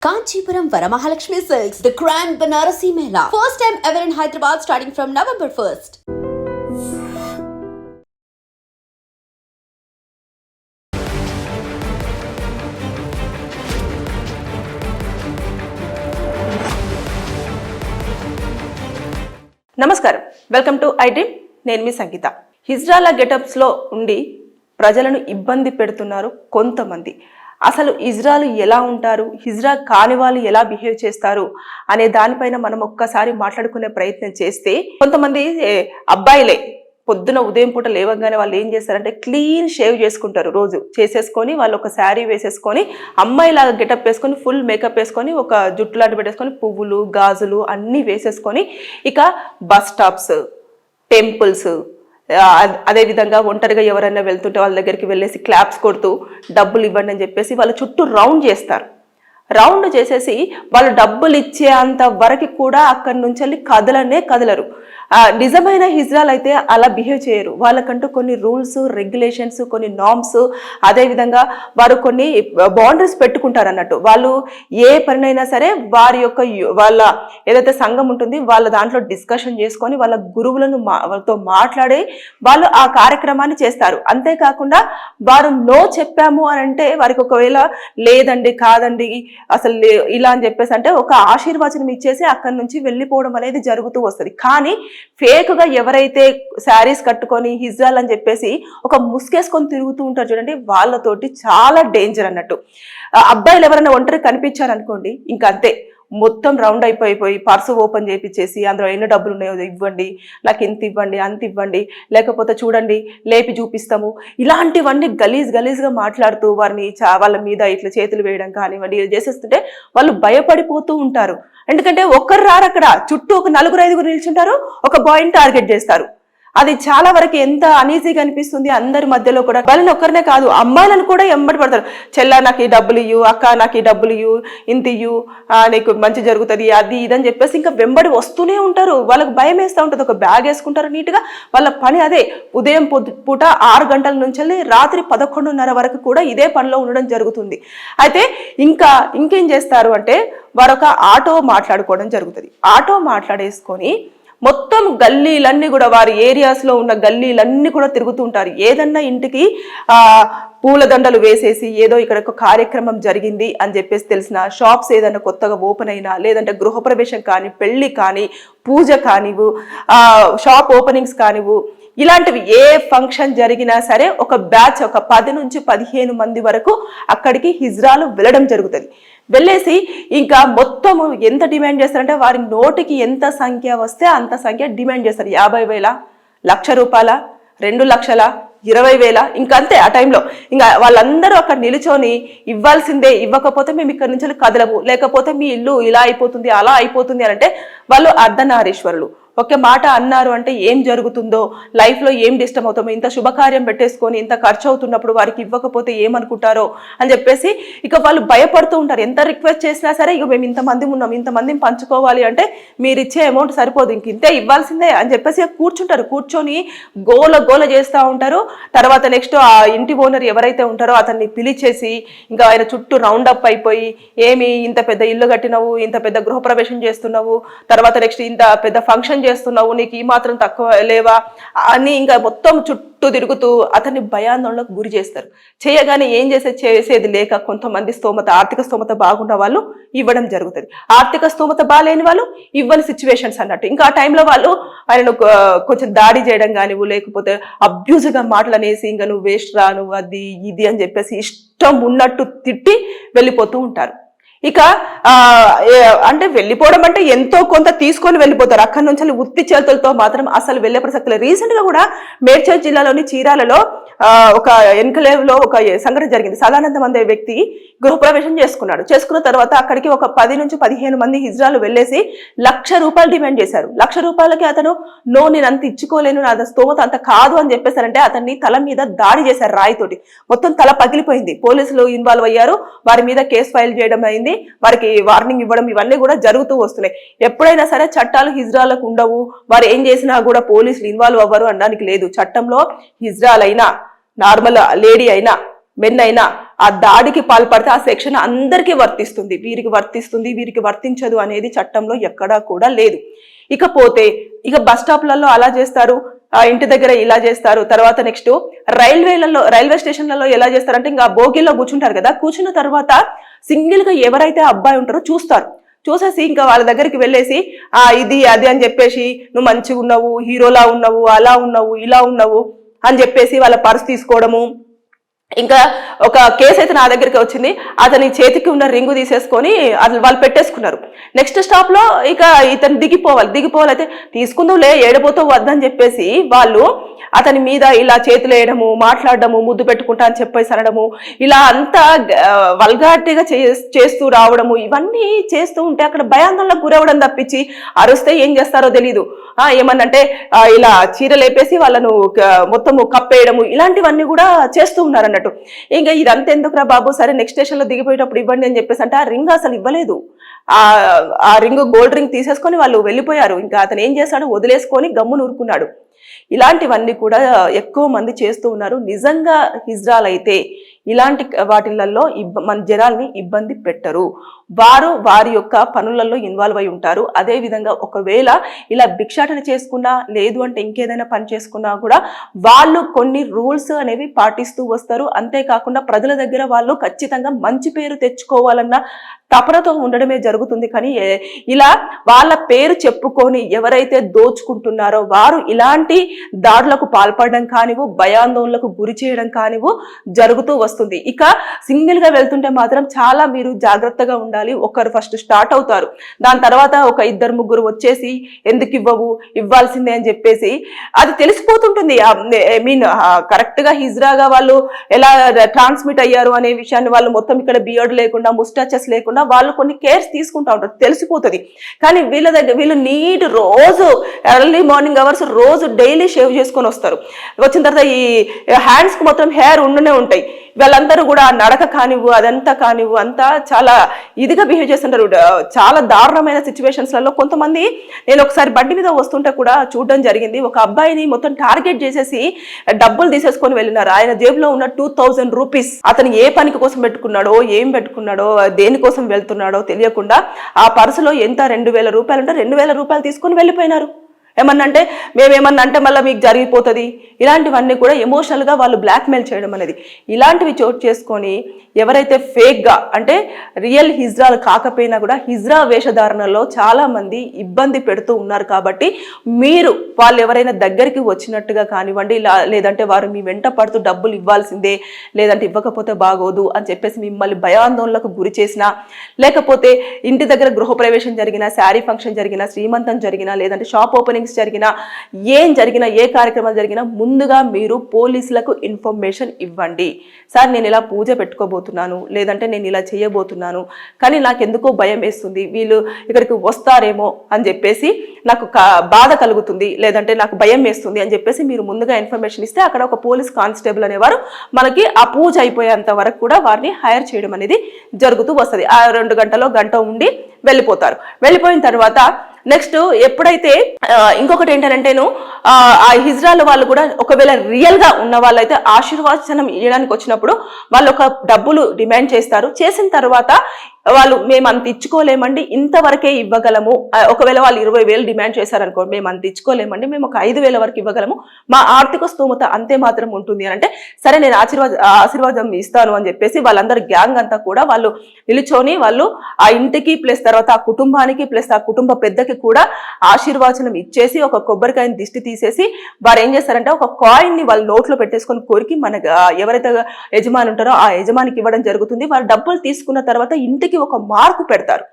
Kanchipuram Varamahalakshmi Silks, the Grand Banarasi Mela. First time ever in Hyderabad starting from November 1st. నమస్కారం, welcome to iDream. నేను మీ సంగీత. హిజ్రాల గెటప్స్లో ఉండి ప్రజలను ఇబ్బంది పెడుతున్నారు కొంతమంది. అసలు ఇజ్రాలు ఎలా ఉంటారు, హిజ్రా కాని వాళ్ళు ఎలా బిహేవ్ చేస్తారు అనే దానిపైన మనం ఒక్కసారి మాట్లాడుకునే ప్రయత్నం చేస్తే, కొంతమంది అబ్బాయిలే పొద్దున ఉదయం పూట లేవగానే వాళ్ళు ఏం చేస్తారంటే క్లీన్ షేవ్ చేసుకుంటారు. రోజు చేసేసుకొని వాళ్ళు ఒక శారీ వేసేసుకొని అమ్మాయిలాగా గెటప్ వేసుకొని ఫుల్ మేకప్ వేసుకొని ఒక జుట్టు లాంటి పెట్టేసుకొని పువ్వులు గాజులు అన్నీ వేసేసుకొని ఇక బస్ స్టాప్స్, టెంపుల్స్, అదేవిధంగా ఒంటరిగా ఎవరైనా వెళ్తుంటే వాళ్ళ దగ్గరికి వెళ్ళేసి క్లాప్స్ కొడుతూ డబ్బులు ఇవ్వండి అని చెప్పేసి వాళ్ళ చుట్టూ రౌండ్ చేస్తారు. రౌండ్ చేసేసి వాళ్ళు డబ్బులు ఇచ్చే అంత వరకు కూడా అక్కడి నుంచి వెళ్ళి కదలరు. నిజమైన హిజ్రాలు అయితే అలా బిహేవ్ చేయరు. వాళ్ళకంటూ కొన్ని రూల్స్, రెగ్యులేషన్స్, కొన్ని నార్మ్స్, అదేవిధంగా వారు కొన్ని బౌండరీస్ పెట్టుకుంటారు అన్నట్టు. వాళ్ళు ఏ పనినైనా సరే వాళ్ళ ఏదైతే సంఘం ఉంటుంది వాళ్ళ దాంట్లో డిస్కషన్ చేసుకొని వాళ్ళ గురువులను వాళ్ళతో మాట్లాడి వాళ్ళు ఆ కార్యక్రమాన్ని చేస్తారు. అంతేకాకుండా వారు నో చెప్పాము అని అంటే వారికి ఒకవేళ లేదండి, కాదండి, అసలు ఇలా అని చెప్పేసి అంటే ఒక ఆశీర్వచనం ఇచ్చేసి అక్కడి నుంచి వెళ్ళిపోవడం అనేది జరుగుతూ వస్తుంది. కానీ ఫేక్ గా ఎవరైతే శారీస్ కట్టుకొని హిజ్రాల్ అని చెప్పేసి ఒక ముసుకేసుకొని తిరుగుతూ ఉంటారు చూడండి, వాళ్ళతోటి చాలా డేంజర్ అన్నట్టు. అబ్బాయిలు ఎవరైనా ఒంటరి కనిపించారు అనుకోండి, ఇంకా అంతే, మొత్తం రౌండ్ అయిపోయి పర్సు ఓపెన్ చేయించేసి అందులో ఎన్ని డబ్బులు ఉన్నాయో ఇవ్వండి, నాకు ఇంత ఇవ్వండి, అంత ఇవ్వండి, లేకపోతే చూడండి లేపి చూపిస్తాము, ఇలాంటివన్నీ గలీజ్గా మాట్లాడుతూ వారిని వాళ్ళ మీద ఇట్లా చేతులు వేయడం కానివ్వండి చేసేస్తుంటే వాళ్ళు భయపడిపోతూ ఉంటారు. ఎందుకంటే ఒక్కరు రారు, అక్కడ చుట్టూ ఒక 4-5 నిల్చుంటారు, ఒక బాయ్ని టార్గెట్ చేస్తారు. అది చాలా వరకు ఎంత అనీజీగా అనిపిస్తుంది. అందరి మధ్యలో కూడా వాళ్ళని ఒక్కరినే కాదు, అమ్మాయిలను కూడా ఎంబడి పడతారు. చెల్ల నాకు ఈ డబ్బులు ఇయ్యు, అక్క నాకు ఈ డబ్బులు ఇయ్యు, ఇంత ఇయ్యు, నీకు మంచి జరుగుతుంది, అది ఇదని చెప్పేసి ఇంకా వెంబడి వస్తూనే ఉంటారు. వాళ్ళకి భయం వేస్తూ ఉంటుంది. ఒక బ్యాగ్ వేసుకుంటారు నీట్గా, వాళ్ళ పని అదే. ఉదయం పూట 6 గంటల నుంచి రాత్రి 11:30 వరకు కూడా ఇదే పనిలో ఉండడం జరుగుతుంది. అయితే ఇంకేం చేస్తారు అంటే వారొక ఆటో మాట్లాడుకోవడం జరుగుతుంది. ఆటో మాట్లాడేసుకొని మొత్తం గల్లీలన్నీ కూడా వారి ఏరియాస్లో ఉన్న గల్లీలన్నీ కూడా తిరుగుతూ ఉంటారు. ఏదన్నా ఇంటికి పూలదండలు వేసేసి ఏదో ఇక్కడ ఒక కార్యక్రమం జరిగింది అని చెప్పేసి తెలిసిన షాప్స్ ఏదైనా కొత్తగా ఓపెన్ అయినా, లేదంటే గృహప్రవేశం కానీ, పెళ్లి కానీ, పూజ కానివ్వు, షాప్ ఓపెనింగ్స్ కానివ్వు, ఇలాంటివి ఏ ఫంక్షన్ జరిగినా సరే ఒక బ్యాచ్, ఒక 10 నుంచి 15 మంది వరకు అక్కడికి హిజ్రాలు వెళ్ళడం జరుగుతుంది. వెళ్ళేసి ఇంకా మొత్తము ఎంత డిమాండ్ చేస్తారంటే వారి నోటికి ఎంత సంఖ్య వస్తే అంత సంఖ్య డిమాండ్ చేస్తారు. 50,000, ₹1,00,000, 2,00,000, 20,000, ఇంకంతే. ఆ టైంలో ఇంకా వాళ్ళందరూ అక్కడ నిలుచొని ఇవ్వాల్సిందే, ఇవ్వకపోతే మేము ఇక్కడ నుంచి కదలము, లేకపోతే మీ ఇల్లు ఇలా అయిపోతుంది, అలా అయిపోతుంది అని అంటే వాళ్ళు అర్ధనారీశ్వరులు. ఒకే మాట అన్నారు అంటే ఏం జరుగుతుందో, లైఫ్లో ఏం డిస్టర్బ్ అవుతామో, ఇంత శుభకార్యం పెట్టేసుకొని ఇంత ఖర్చు అవుతున్నప్పుడు వారికి ఇవ్వకపోతే ఏమనుకుంటారో అని చెప్పేసి ఇక వాళ్ళు భయపడుతూ ఉంటారు. ఎంత రిక్వెస్ట్ చేసినా సరే ఇక మేము ఇంతమంది ఉన్నాం, ఇంతమందిని పంచుకోవాలి అంటే మీరు ఇచ్చే అమౌంట్ సరిపోదు, ఇంక ఇంతే ఇవ్వాల్సిందే అని చెప్పేసి కూర్చుంటారు. కూర్చొని గోల చేస్తూ ఉంటారు. తర్వాత నెక్స్ట్ ఆ ఇంటి ఓనర్ ఎవరైతే ఉంటారో అతన్ని పిలిచేసి ఇంకా ఆయన చుట్టూ రౌండ్ అప్ అయిపోయి, ఏమి ఇంత పెద్ద ఇల్లు కట్టినవు, ఇంత పెద్ద గృహప్రవేశం చేస్తున్నావు, తర్వాత నెక్స్ట్ ఇంత పెద్ద ఫంక్షన్ చేస్తున్నావు, నీకు ఈ మాత్రం తక్కువ లేవా అని ఇంకా మొత్తం చుట్టూ తిరుగుతూ అతన్ని భయాందోళనకు గురి చేస్తారు. చేయగానే ఏం చేసేది లేక కొంతమంది ఆర్థిక స్తోమత బాగున్న వాళ్ళు ఇవ్వడం జరుగుతుంది. ఆర్థిక స్తోమత బాగాలేని వాళ్ళు ఇవ్వని సిచ్యువేషన్స్ అన్నట్టు. ఇంకా ఆ టైంలో వాళ్ళు ఆయనను కొంచెం దాడి చేయడం కానివ్వు, లేకపోతే అబ్యూజ్గా మాటలనేసి ఇంకా నువ్వు వేస్ట్ రా, నువ్వు అది ఇది అని చెప్పేసి ఇష్టం ఉన్నట్టు తిట్టి వెళ్ళిపోతూ ఉంటారు. ఇక అంటే వెళ్ళిపోవడం అంటే ఎంతో కొంత తీసుకొని వెళ్ళిపోతారు. అక్కడి నుంచి ఉత్తి చేతులతో మాత్రం అసలు వెళ్ళే ప్రసక్తి లేదు. రీసెంట్ గా కూడా మేడ్చల్ జిల్లాలోని చీరాలలో ఒక ఎన్కలేవ్ లో ఒక సంఘటన జరిగింది. సదానందం అనే వ్యక్తి గృహప్రవేశం చేసుకున్న తర్వాత అక్కడికి ఒక 10 నుంచి 15 మంది హిజ్రాలు వెళ్ళేసి ₹1,00,000 డిమాండ్ చేశారు. ₹1,00,000కి అతను నో, నేను అంత ఇచ్చుకోలేను, నా స్తోమత అంత కాదు అని చెప్పేశారంటే అతన్ని తల మీద దాడి చేశారు రాయితోటి. మొత్తం తల పగిలిపోయింది. పోలీసులు ఇన్వాల్వ్ అయ్యారు, వారి మీద కేసు ఫైల్ చేయడం అయింది, వారికి వార్నింగ్ ఇవ్వడం, ఇవన్నీ కూడా జరుగుతూ వస్తున్నాయి. ఎప్పుడైనా సరే చట్టాలు హిజ్రాలకు ఉండవు, వారు ఏం చేసినా కూడా పోలీసులు ఇన్వాల్వ్ అవ్వరు అనడానికి లేదు. చట్టంలో హిజ్రాల్ అయినా, నార్మల్ లేడీ అయినా, మెన్ అయినా ఆ దాడికి పాల్పడితే ఆ సెక్షన్ అందరికీ వర్తిస్తుంది, వీరికి వర్తించదు అనేది చట్టంలో ఎక్కడా కూడా లేదు. ఇకపోతే ఇక బస్ స్టాప్లలో అలా చేస్తారు, ఇంటి దగ్గర ఇలా చేస్తారు, తర్వాత నెక్స్ట్ రైల్వే స్టేషన్లలో ఎలా చేస్తారంటే ఇంకా బోగిలో కూర్చుంటారు కదా, కూర్చున్న తర్వాత సింగిల్ గా ఎవరైతే అబ్బాయి ఉంటారో చూసేసి ఇంకా వాళ్ళ దగ్గరికి వెళ్ళేసి ఇది అది అని చెప్పేసి నువ్వు మంచిగా ఉన్నావు, హీరోలా ఉన్నావు, అలా ఉన్నావు, ఇలా ఉన్నావు అని చెప్పేసి వాళ్ళ పర్స్ తీసుకోవడము. ఇంకా ఒక కేసు అయితే నా దగ్గరికి వచ్చింది, అతని చేతికి ఉన్న రింగు తీసేసుకొని వాళ్ళు పెట్టేసుకున్నారు. నెక్స్ట్ స్టాప్ లో ఇక ఇతను దిగిపోవాలి అయితే తీసుకుందాంలే ఏడిపోతావు వద్దని చెప్పేసి వాళ్ళు అతని మీద ఇలా చేతులు వేయడము, మాట్లాడడము, ముద్దు పెట్టుకుంటా అని చెప్పేసి అనడము, ఇలా అంతా వల్గారిటీగా చేస్తూ రావడము, ఇవన్నీ చేస్తూ ఉంటే అక్కడ భయాందోళనకు గురవడం తప్పించి అరుస్తే ఏం చేస్తారో తెలీదు. ఏమన్నంటే ఇలా చీరలేపేసి వాళ్ళను మొత్తము కప్పేయడము, ఇలాంటివన్నీ కూడా చేస్తూ ఉన్నారు అన్నట్టు. ఇంకా ఇదంతా ఎందుకురా బాబు, సరే నెక్స్ట్ స్టేషన్ లో దిగిపోయేటప్పుడు ఇవ్వండి అని చెప్పేసి అంటే ఆ రింగ్ అసలు ఇవ్వలేదు. ఆ రింగ్ గోల్డ్ రింగ్ తీసేసుకొని వాళ్ళు వెళ్ళిపోయారు. ఇంకా అతను ఏం చేశాడు, వదిలేసుకొని గమ్మున ఊరుకున్నాడు. ఇలాంటివన్నీ కూడా ఎక్కువ మంది చేస్తూ ఉన్నారు. నిజంగా హిజ్రాలు అయితే ఇలాంటి వాటిలలో మన జనాల్ని ఇబ్బంది పెట్టరు, వారి యొక్క పనులలో ఇన్వాల్వ్ అయి ఉంటారు. అదే విధంగా ఒకవేళ ఇలా భిక్షాటన చేసుకున్నా, లేదు అంటే ఇంకేదైనా పని చేసుకున్నా కూడా వాళ్ళు కొన్ని రూల్స్ అనేవి పాటిస్తూ వస్తారు. అంతేకాకుండా ప్రజల దగ్గర వాళ్ళు ఖచ్చితంగా మంచి పేరు తెచ్చుకోవాలన్న తపనతో ఉండడమే జరుగుతుంది. కానీ ఇలా వాళ్ళ పేరు చెప్పుకొని ఎవరైతే దోచుకుంటున్నారో వారు ఇలాంటి దాడులకు పాల్పడడం కానివు, భయాందోళనకు గురి చేయడం కానివు జరుగుతూ వస్తుంది. ఇక సింగిల్ గా వెళ్తుంటే మాత్రం చాలా మీరు జాగ్రత్తగా ఉండాలి. ఒకరు ఫస్ట్ స్టార్ట్ అవుతారు, దాని తర్వాత ఒక 2-3 వచ్చేసి ఎందుకు ఇవ్వాల్సిందే అని చెప్పేసి అది తెలిసిపోతుంటుంది. కరెక్ట్ గా హిజ్రాగా వాళ్ళు ఎలా ట్రాన్స్మిట్ అయ్యారు అనే విషయాన్ని వాళ్ళు మొత్తం ఇక్కడ బియర్డ్ లేకుండా, ముస్టాచెస్ లేకుండా వాళ్ళు కొన్ని కేర్స్ తీసుకుంటా ఉంటారు, తెలిసిపోతుంది. కానీ వీళ్ళు నీట్ రోజు ఎర్లీ మార్నింగ్ అవర్స్ రోజు డైలీ షేవ్ చేసుకొని వస్తారు. వచ్చిన తర్వాత ఈ హ్యాండ్స్ కు మొత్తం హెయిర్ ఉండనే ఉంటాయి. వీళ్ళందరూ కూడా నడక కానివ్వు, అదంతా కానివ్వు, అంతా చాలా ఇదిగా బిహేవ్ చేస్తుంటారు. చాలా దారుణమైన సిచ్యువేషన్స్లలో కొంతమంది, నేను ఒకసారి బండి మీద వస్తుంటే కూడా చూడడం జరిగింది. ఒక అబ్బాయిని మొత్తం టార్గెట్ చేసేసి డబ్బులు తీసేసుకొని వెళ్ళినారు. ఆయన జేబులో ఉన్న 2000 రూపీస్ అతను ఏ పనికి కోసం పెట్టుకున్నాడో, ఏం పెట్టుకున్నాడో, దేనికోసం వెళ్తున్నాడో తెలియకుండా ఆ పర్సులో ఎంత 2000 రూపాయలు ఉంటే 2000 రూపాయలు తీసుకొని వెళ్ళిపోయినారు. ఏమన్నంటే మేమేమన్నా అంటే మళ్ళీ మీకు జరిగిపోతుంది, ఇలాంటివన్నీ కూడా ఎమోషనల్ గా వాళ్ళు బ్లాక్మెయిల్ చేయడం అనేది, ఇలాంటివి చోటు చేసుకొని ఎవరైతే ఫేక్ గా అంటే రియల్ హిజ్రాలు కాకపోయినా కూడా హిజ్రా వేషధారణలో చాలా మంది ఇబ్బంది పెడుతూ ఉన్నారు. కాబట్టి మీరు వాళ్ళు ఎవరైనా దగ్గరికి వచ్చినట్టుగా కానివ్వండి, లేదంటే వారు మీ వెంట పడుతూ డబ్బులు ఇవ్వాల్సిందే, లేదంటే ఇవ్వకపోతే బాగోదు అని చెప్పేసి మిమ్మల్ని భయాందోళనకు గురి చేసినా, లేకపోతే ఇంటి దగ్గర గృహప్రవేశం జరిగినా, శారీ ఫంక్షన్ జరిగినా, శ్రీమంతం జరిగినా, లేదంటే షాప్ ఓపెనింగ్స్ జరిగినా, ఏ కార్యక్రమాలు జరిగినా ముందుగా మీరు పోలీసులకు ఇన్ఫర్మేషన్ ఇవ్వండి. సార్ నేను ఇలా పూజ పెట్టుకోబోతున్నాను, లేదంటే నేను ఇలా చేయబోతున్నాను, కానీ నాకు ఎందుకో భయం వేస్తుంది, వీళ్ళు ఇక్కడికి వస్తారేమో అని చెప్పేసి నాకు బాధ కలుగుతుంది, లేదంటే నాకు భయం వేస్తుంది అని చెప్పేసి మీరు ముందుగా ఇన్ఫర్మేషన్ ఇస్తే అక్కడ ఒక పోలీస్ కానిస్టేబుల్ అనేవారు మనకి ఆ పూజ అయిపోయేంత వరకు కూడా వారిని హైర్ చేయడం అనేది జరుగుతూ వస్తుంది. ఆ 2 గంటలో గంట ఉండి వెళ్ళిపోతారు. వెళ్ళిపోయిన తర్వాత నెక్స్ట్ ఎప్పుడైతే ఇంకొకటి ఏంటంటేను ఆ హిజ్రాల వాళ్ళు కూడా ఒకవేళ రియల్ గా ఉన్న వాళ్ళైతే ఆశీర్వచనం ఇవ్వడానికి వచ్చినప్పుడు వాళ్ళు ఒక డబ్బులు డిమాండ్ చేస్తారు. చేసిన తర్వాత వాళ్ళు మేము అంత ఇచ్చుకోలేమండి, ఇంతవరకే ఇవ్వగలము. ఒకవేళ వాళ్ళు 20,000 డిమాండ్ చేశారనుకో, మేము అంత ఇచ్చుకోలేమండి, మేము ఒక 5,000 వరకు ఇవ్వగలము, మా ఆర్థిక స్తోమత అంతే మాత్రం ఉంటుంది అని అంటే, సరే నేను ఆశీర్వాదం ఇస్తాను అని చెప్పేసి వాళ్ళందరూ గ్యాంగ్ అంతా కూడా వాళ్ళు నిలుచొని వాళ్ళు ఆ ఇంటికి ప్లస్ తర్వాత ఆ కుటుంబానికి ప్లస్ ఆ కుటుంబ పెద్దకి కూడా ఆశీర్వాచనం ఇచ్చేసి ఒక కొబ్బరికాయని దిష్టి తీసేసి వారు ఏం చేస్తారంటే ఒక కాయిన్ ని వాళ్ళ నోట్లో పెట్టేసుకొని కొరికి మన ఎవరైతే యజమాని ఉంటారో ఆ యజమానికి ఇవ్వడం జరుగుతుంది. వాళ్ళు డబ్బులు తీసుకున్న తర్వాత ఇంటికి ఒక మార్కు పెడతారు.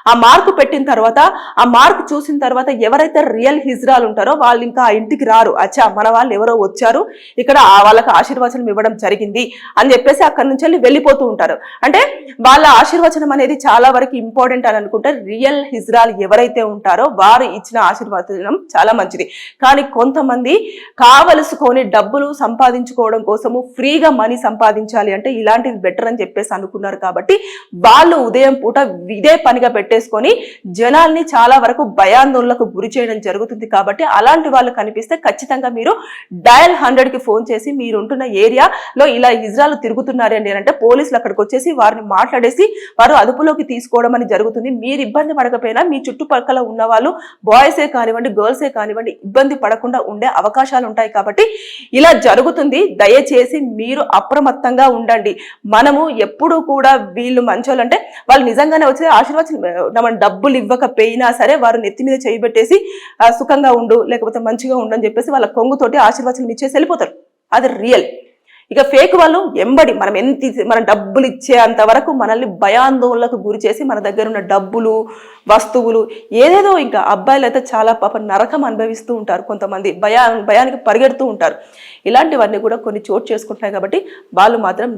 ఆ మార్కు పెట్టిన తర్వాత ఆ మార్కు చూసిన తర్వాత ఎవరైతే రియల్ హిజ్రాలు ఉంటారో వాళ్ళు ఇంకా ఆ ఇంటికి రారు. అచ్చా మన వాళ్ళు ఎవరో వచ్చారు, ఇక్కడ వాళ్ళకి ఆశీర్వచనం ఇవ్వడం జరిగింది అని చెప్పేసి అక్కడి నుంచి వెళ్ళిపోతూ ఉంటారు. అంటే వాళ్ళ ఆశీర్వచనం అనేది చాలా వరకు ఇంపార్టెంట్ అని అనుకుంటే రియల్ హిజ్రాలు ఎవరైతే ఉంటారో వారు ఇచ్చిన ఆశీర్వచనం చాలా మంచిది. కానీ కొంతమంది కావలసుకొని డబ్బులు సంపాదించుకోవడం కోసము ఫ్రీగా మనీ సంపాదించాలి అంటే ఇలాంటిది బెటర్ అని చెప్పేసి అనుకున్నారు. కాబట్టి వాళ్ళు ఉదయం పూట ఇదే పనిగా పెట్టేసుకొని జనాల్ని చాలా వరకు భయాందోళనకు గురి చేయడం జరుగుతుంది. కాబట్టి అలాంటి వాళ్ళు కనిపిస్తే ఖచ్చితంగా మీరు డయల్ 100కి ఫోన్ చేసి మీరు ఉంటున్న ఏరియాలో ఇలా హిజ్రాలు తిరుగుతున్నారు అండి అంటే పోలీసులు అక్కడికి వచ్చేసి వారిని మాట్లాడేసి వారు అదుపులోకి తీసుకోవడం అని జరుగుతుంది. మీరు ఇబ్బంది పడకపోయినా మీ చుట్టుపక్కల ఉన్న వాళ్ళు బాయ్సే కానివ్వండి గర్ల్సే కానివ్వండి ఇబ్బంది పడకుండా ఉండే అవకాశాలు ఉంటాయి. కాబట్టి ఇలా జరుగుతుంది. దయచేసి మీరు అప్రమత్తంగా ఉండండి. మనము ఎప్పుడు కూడా వీళ్ళు మంచోళ్ళు అంటే వాళ్ళు నిజంగానే వచ్చి ఆశీర్వచనం డబ్బులు ఇవ్వకపోయినా సరే వారు నెత్తి మీద చేయబెట్టేసి సుఖంగా ఉండు లేకపోతే మంచిగా ఉండు అని చెప్పేసి వాళ్ళ కొంగుతోటి ఆశీర్వచనం ఇచ్చేసి వెళ్ళిపోతారు. అది రియల్. ఇక ఫేక్ వాళ్ళు ఎంబడి మనం డబ్బులు ఇచ్చేంత వరకు మనల్ని భయాందోళనకు గురి చేసి మన దగ్గర ఉన్న డబ్బులు వస్తువులు ఏదేదో ఇంకా అబ్బాయిలు అయితే చాలా పాప నరకం అనుభవిస్తూ ఉంటారు. కొంతమంది భయానికి పరిగెడుతూ ఉంటారు. ఇలాంటివన్నీ కూడా కొన్ని చోటు చేసుకుంటున్నాయి. కాబట్టి వాళ్ళు మాత్రం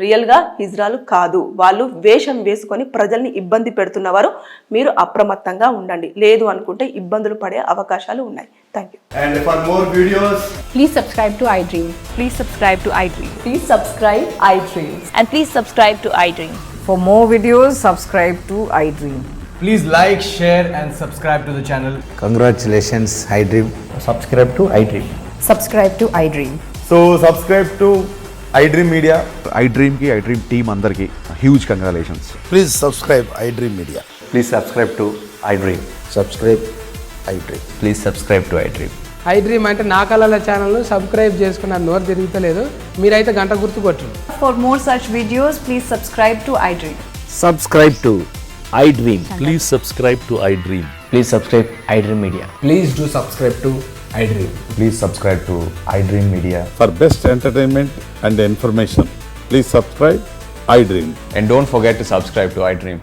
రియల్గా హిజ్రాలు కాదు. వాళ్ళు వేషం వేసుకొని ప్రజల్ని ఇబ్బంది పెడుతున్నవారు. మీరు అప్రమత్తంగా ఉండండి. లేదు అనుకుంటే ఇబ్బందులు పడే అవకాశాలు ఉన్నాయి. Thank you. And for more videos, Please subscribe to iDream. Please subscribe to iDream. Please subscribe iDream. And please subscribe to iDream. For more videos, subscribe to iDream. please like, share and subscribe to the channel. Congratulations, iDream. subscribe to iDream. Subscribe to iDream. So subscribe to iDream Media. iDream team అందరికి huge congratulations. Please subscribe iDream Media. Please subscribe to iDream. Subscribe iDream. Please subscribe to iDream. iDream అంటే నా కళల ఛానల్ను subscribe చేసుకున్న నోరు తిరుగుతలేదు. మీరైతే గంట గుర్తు కొట్టండి. For more such videos, please subscribe to iDream. Subscribe to iDream. Please subscribe to iDream. Please subscribe iDream Media. Please do subscribe to iDream. Please subscribe to iDream Media. For best entertainment and information, please subscribe iDream. And don't forget to subscribe to iDream.